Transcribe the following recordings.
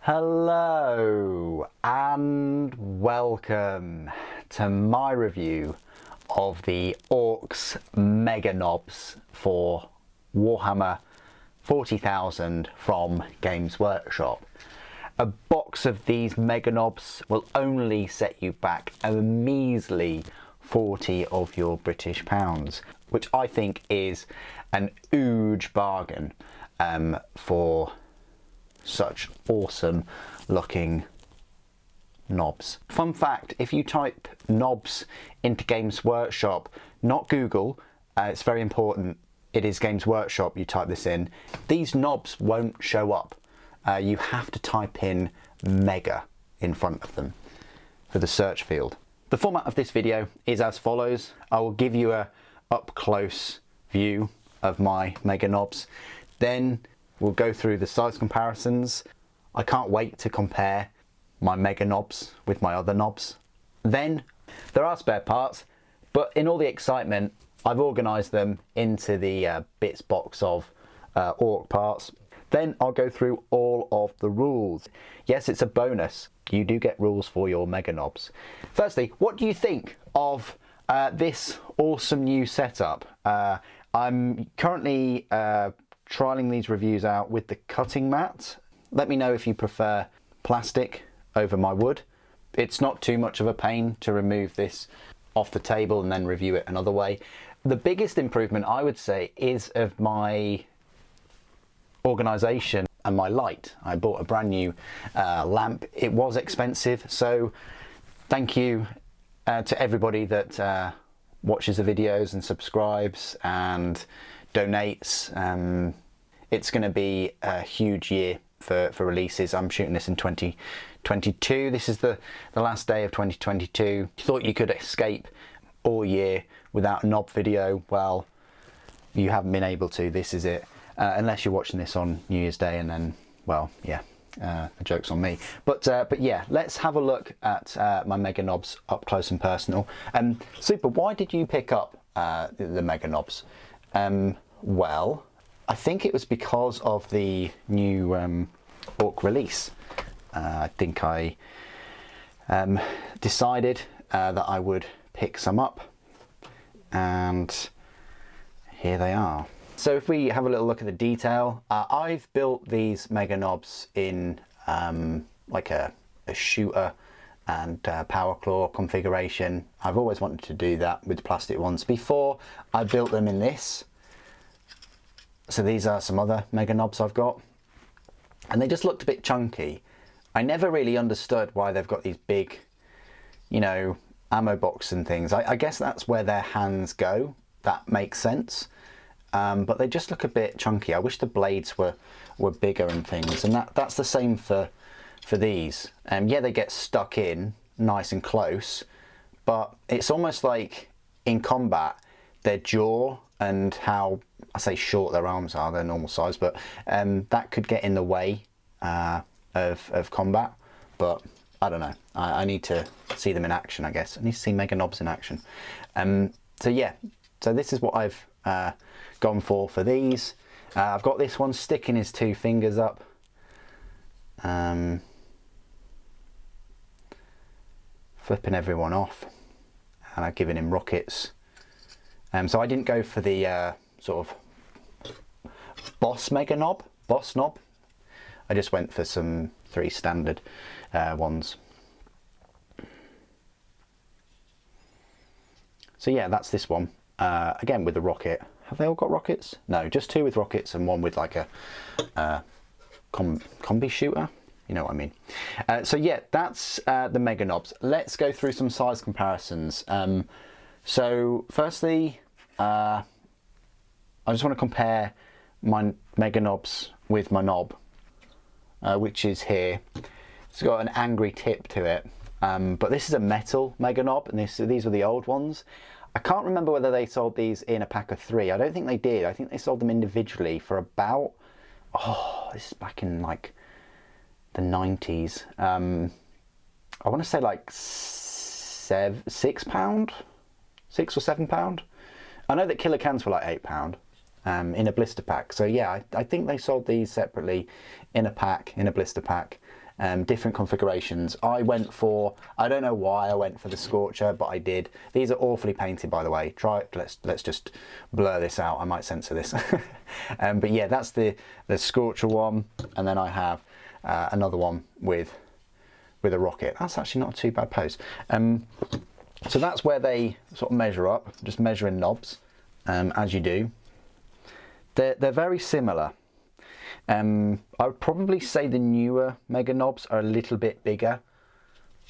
Hello and welcome to my review of the Orks Mega-Nobz for Warhammer 40,000 from Games Workshop. A box of these Mega-Nobz will only set you back a measly 40 of your British pounds, which I think is an huge bargain for such awesome looking knobs. Fun fact, if you type knobs into Games Workshop, not Google, it's very important, it is Games Workshop, you type this in, these knobs won't show up. You have to type in Mega in front of them for the search field. The format of this video is as follows. I will give you a up close view of my Mega-Nobz, then we'll go through the size comparisons. I can't wait to compare my Mega-Nobz with my other knobs. Then there are spare parts, but in all the excitement, I've organised them into the bits box of Ork parts. Then I'll go through all of the rules. Yes, it's a bonus. You do get rules for your Mega-Nobz. Firstly, what do you think of this awesome new setup? I'm currently trialing these reviews out with the cutting mat. Let me know if you prefer plastic over my wood. It's not too much of a pain to remove this off the table and then review it another way. The biggest improvement, I would say, is of my organisation and my light. I bought a brand new lamp. It was expensive, so thank you to everybody that watches the videos and subscribes and donates. It's going to be a huge year for releases. I'm shooting this in 2022. This is the last day of 2022. You thought you could escape all year without a knob video. Well, you haven't been able to. This is it. Unless you're watching this on New Year's Day, and then, well, yeah, the joke's on me. But yeah, let's have a look at my Mega-Nobz up close and personal. Super, why did you pick up the Mega-Nobz? Well, I think it was because of the new Ork release. I think I decided that I would pick some up, and here they are. So if we have a little look at the detail, I've built these Mega-Nobz in like a shooter and power claw configuration. I've always wanted to do that with plastic ones. Before, I built them in this. So these are some other Mega-Nobz I've got, and they just looked a bit chunky. I never really understood why they've got these big, you know, ammo box and things. I guess that's where their hands go. That makes sense. But they just look a bit chunky. I wish the blades were bigger and things, and that's the same for these. Yeah, they get stuck in nice and close, but it's almost like in combat, their jaw and how, I say short their arms are, they're normal size, but that could get in the way of combat. But I don't know, I need to see them in action, I guess. I need to see Mega-Nobz in action. So yeah, so this is what I've gone for these. I've got this one sticking his two fingers up. Flipping everyone off, and I've given him rockets. So I didn't go for the sort of boss knob. I just went for some 3 standard ones. So yeah, that's this one. Again with the rocket. Have they all got rockets? No, just 2 with rockets and 1 with like a combi shooter. You know what I mean. So yeah, that's the Mega-Nobz. Let's go through some size comparisons. So firstly, I just want to compare my Mega-Nobz with my knob, which is here. It's got an angry tip to it, but this is a metal Mega-Nobz, and these were the old ones. I can't remember whether they sold these in a pack of 3. I don't think they did. I think they sold them individually for about, oh, this is back in like the 90s. I want to say like £6, £6 or £7. I know that killer cans were like £8 in a blister pack. So yeah, I think they sold these separately in a pack, in a blister pack. different configurations. I went for, I don't know why I went for the Scorcher, but I did. These are awfully painted, by the way. Let's just blur this out. I might censor this. But yeah, that's the Scorcher one, and then I have another one with a rocket. That's actually not a too bad pose. So that's where they sort of measure up, just measuring knobs, as you do. They're very similar. I would probably say the newer Mega-Nobz are a little bit bigger,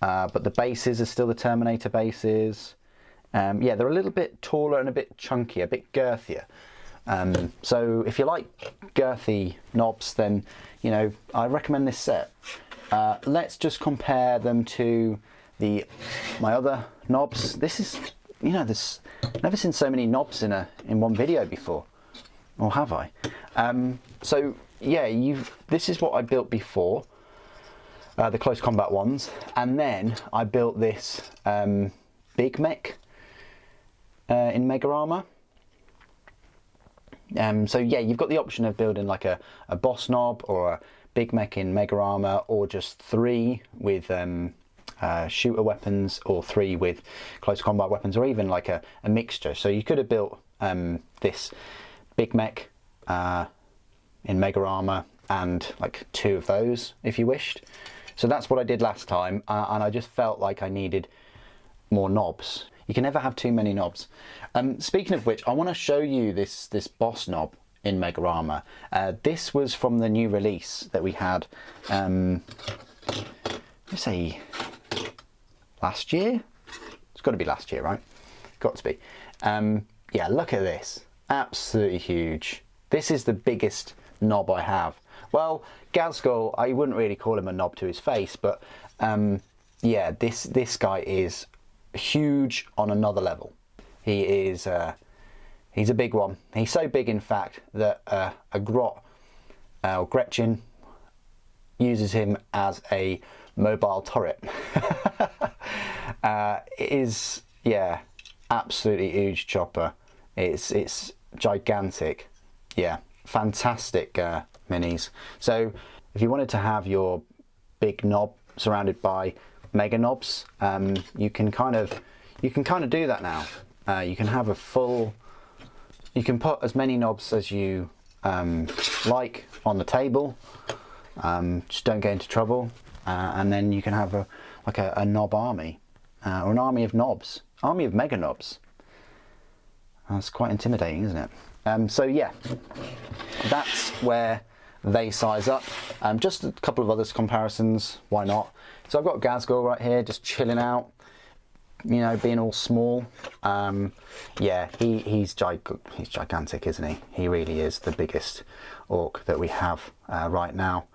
but the bases are still the Terminator bases. Yeah, they're a little bit taller and a bit chunkier, a bit girthier. So if you like girthy knobs, then I recommend this set. Let's just compare them to my other knobs. This is, there's never seen so many knobs in one video before, or have I? So yeah, this is what I built before, the close combat ones, and then I built this big mech in Mega Armor. So yeah, you've got the option of building like a boss knob or a big mech in Mega Armor, or just 3 with shooter weapons, or 3 with close combat weapons, or even like a mixture. So you could have built this big mech in Mega Armor and like 2 of those if you wished. So that's what I did last time, and I just felt like I needed more knobs. You can never have too many knobs. Speaking of which, I want to show you this boss knob in Mega Armor. This was from the new release that we had, let's say last year? It's got to be last year, right? Got to be. Yeah, look at this. Absolutely huge. This is the biggest knob I have. Well, Gazgul, I wouldn't really call him a knob to his face, but yeah, this guy is huge on another level. He is he's a big one. He's so big, in fact, that a Grot, or Gretchen, uses him as a mobile turret. It is, yeah, absolutely huge chopper. It's gigantic. Yeah, fantastic minis. So if you wanted to have your big knob surrounded by Mega-Nobz, you can kind of do that now. You can have a full, you can put as many knobs as you like on the table. Just don't get into trouble, and then you can have a knob army, or an army of knobs, army of Mega-Nobz. That's quite intimidating, isn't it? So yeah, that's where they size up. Just a couple of other comparisons, why not? So I've got Gazgul right here, just chilling out, being all small. Yeah, he's gigantic, isn't he? He really is the biggest orc that we have right now.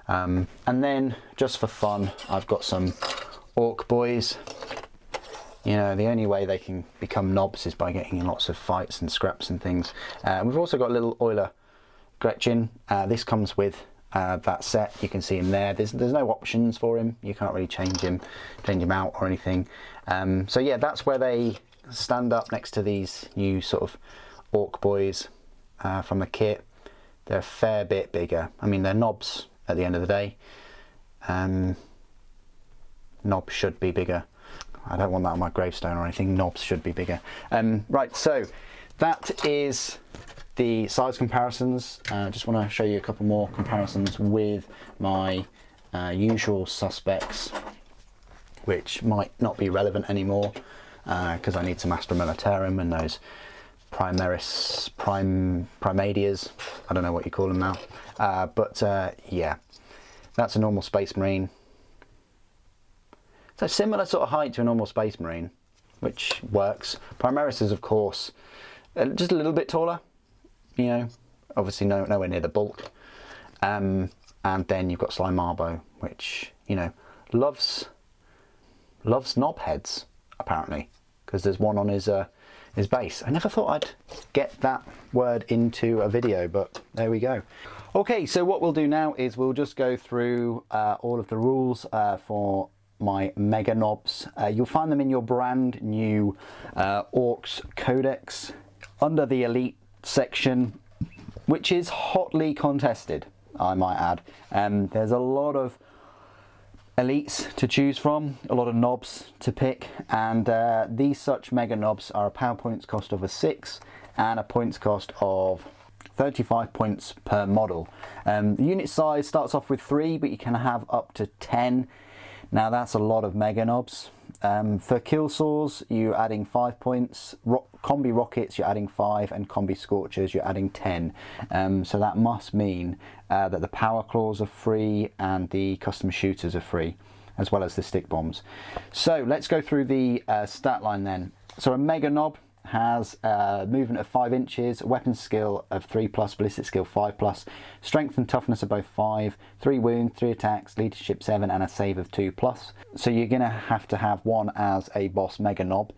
And then, just for fun, I've got some orc boys. The only way they can become knobs is by getting in lots of fights and scraps and things. We've also got a little Euler Gretchen. This comes with that set. You can see him there. There's no options for him. You can't really change him out or anything. So yeah, that's where they stand up next to these new sort of orc boys from the kit. They're a fair bit bigger. I mean, they're knobs at the end of the day. Knobs should be bigger. I don't want that on my gravestone or anything. Knobs should be bigger. Right, so that is the size comparisons. Just want to show you a couple more comparisons with my usual suspects, which might not be relevant anymore because I need some Astra Militarum and those Primadias. I don't know what you call them now. But yeah, that's a normal Space Marine. So similar sort of height to a normal Space Marine, which works. Primaris is, of course, just a little bit taller. Obviously nowhere near the bulk. And then you've got Slimarbo, which loves knob heads apparently, because there's one on his base. I never thought I'd get that word into a video, but there we go. Okay, so what we'll do now is we'll just go through all of the rules for my Mega-Nobz. You'll find them in your brand new Orks Codex under the Elite section, which is hotly contested, I might add. There's a lot of elites to choose from, a lot of knobs to pick, and these such Mega-Nobz are a power points cost of a 6 and a points cost of 35 points per model. The unit size starts off with 3, but you can have up to 10. Now that's a lot of Mega-Nobz. For kill saws, you're adding 5 points. Combi rockets, you're adding 5, and combi scorchers, you're adding 10. So that must mean that the power claws are free and the custom shooters are free, as well as the stick bombs. So let's go through the stat line then. So a Mega-Nobz has movement of 5 inches, weapon skill of 3+, ballistic skill 5+, strength and toughness of both 5, 3 wounds, 3 attacks, leadership 7, and a save of 2+. So you're going to have one as a boss Mega-Nobz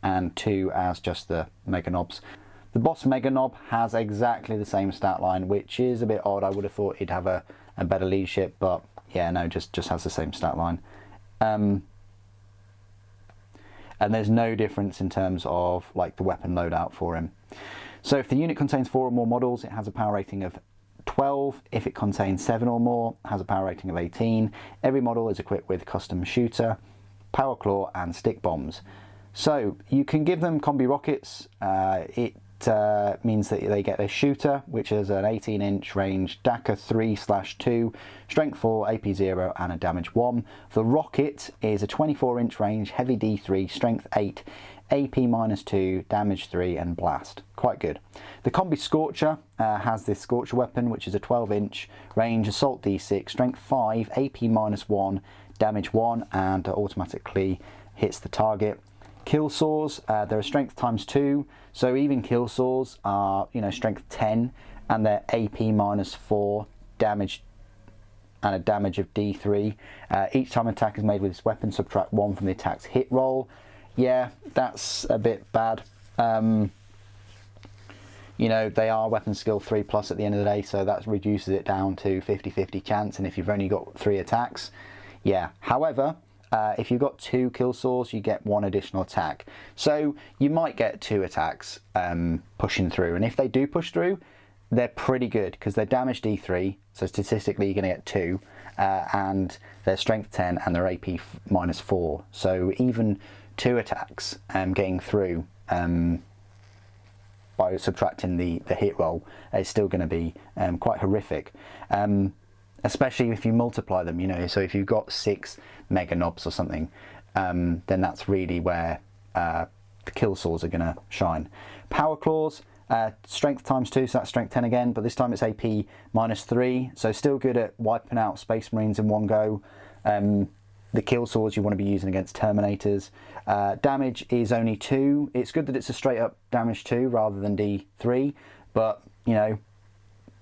and 2 as just the Mega-Nobz. The boss Mega-Nobz has exactly the same stat line, which is a bit odd. I would have thought he'd have a better leadership, but yeah, no, just has the same stat line. And there's no difference in terms of like the weapon loadout for him. So if the unit contains 4 or more models, it has a power rating of 12. If it contains 7 or more, it has a power rating of 18. Every model is equipped with custom shooter, power claw, and stick bombs. So you can give them combi rockets. It means that they get a shooter, which is an 18-inch range, DACA 3/2, strength 4, AP 0, and a damage 1. The rocket is a 24-inch range, heavy D3, strength 8, AP -2, damage 3, and blast. Quite good. The combi scorcher has this scorcher weapon, which is a 12-inch range, assault D6, strength 5, AP -1, damage 1, and automatically hits the target. Kill saws, they're a strength ×2, so even kill saws are, strength 10, and they're AP -4, damage, and a damage of D3. Each time an attack is made with this weapon, subtract 1 from the attack's hit roll. Yeah, that's a bit bad. They are weapon skill 3+ at the end of the day, so that reduces it down to 50-50 chance, and if you've only got 3 attacks, yeah. However, if you've got 2 kill saws, you get 1 additional attack. So you might get 2 attacks pushing through, and if they do push through, they're pretty good because they're damage D3, so statistically you're going to get 2, and they're strength 10 and they're AP -4. So even 2 attacks getting through by subtracting the hit roll is still going to be quite horrific. Especially if you multiply them, so if you've got 6 Mega-Nobz or something, then that's really where the kill saws are going to shine. Power claws, strength ×2, so that's strength 10 again, but this time it's AP -3, so still good at wiping out Space Marines in one go. The kill saws you want to be using against Terminators. Damage is only 2. It's good that it's a straight up damage 2 rather than D3, but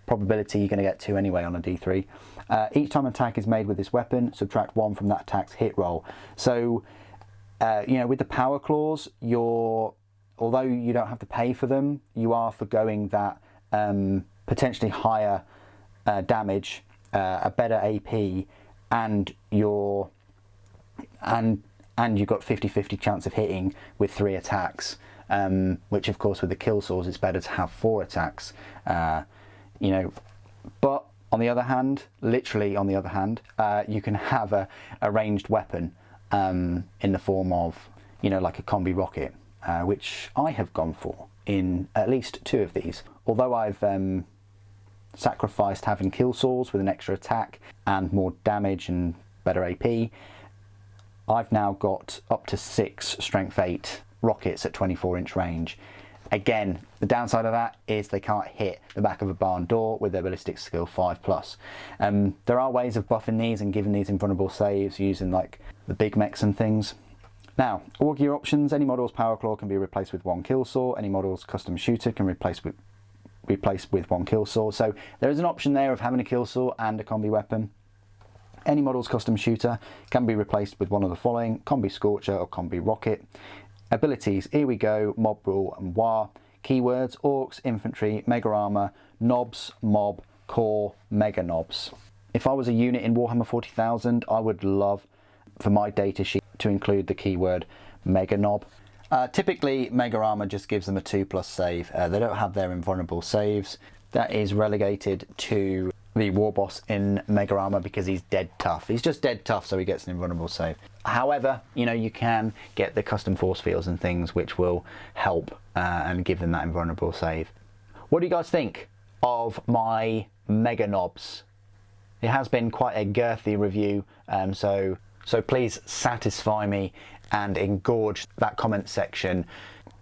probability you're going to get 2 anyway on a D3. Each time an attack is made with this weapon, subtract 1 from that attack's hit roll. So, with the power claws, although you don't have to pay for them, you are forgoing that potentially higher damage, a better AP, and you've got 50-50 chance of hitting with 3 attacks, which of course with the kill saws it's better to have 4 attacks. But on the other hand, literally on the other hand, you can have a ranged weapon in the form of, like a combi rocket, which I have gone for in at least 2 of these. Although I've sacrificed having kill saws with an extra attack and more damage and better AP, I've now got up to 6 strength 8 rockets at 24-inch range. Again, the downside of that is they can't hit the back of a barn door with their ballistic skill 5+. There are ways of buffing these and giving these invulnerable saves using like the big mechs and things. Now, all gear options, any model's power claw can be replaced with 1 kill saw, any model's custom shooter can replace with 1 kill saw. So there is an option there of having a kill saw and a combi weapon. Any model's custom shooter can be replaced with one of the following: combi scorcher or combi rocket. Abilities, here we go, mob rule and war. Keywords, orcs, infantry, mega armor, nobs, mob, core, Mega-Nobz. If I was a unit in Warhammer 40,000, I would love for my data sheet to include the keyword Mega-Nobz. Typically, mega armor just gives them a 2+ save. They don't have their invulnerable saves. That is relegated to the war boss in Mega Armor because he's dead tough. He's just dead tough, so he gets an invulnerable save. However, you know, you can get the custom force fields and things which will help and give them that invulnerable save. What do you guys think of my Mega-Nobz? It has been quite a girthy review, so please satisfy me and engorge that comment section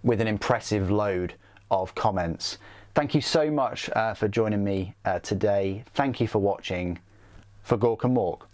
with an impressive load of comments. Thank you so much for joining me today. Thank you for watching. For Gork and Mork.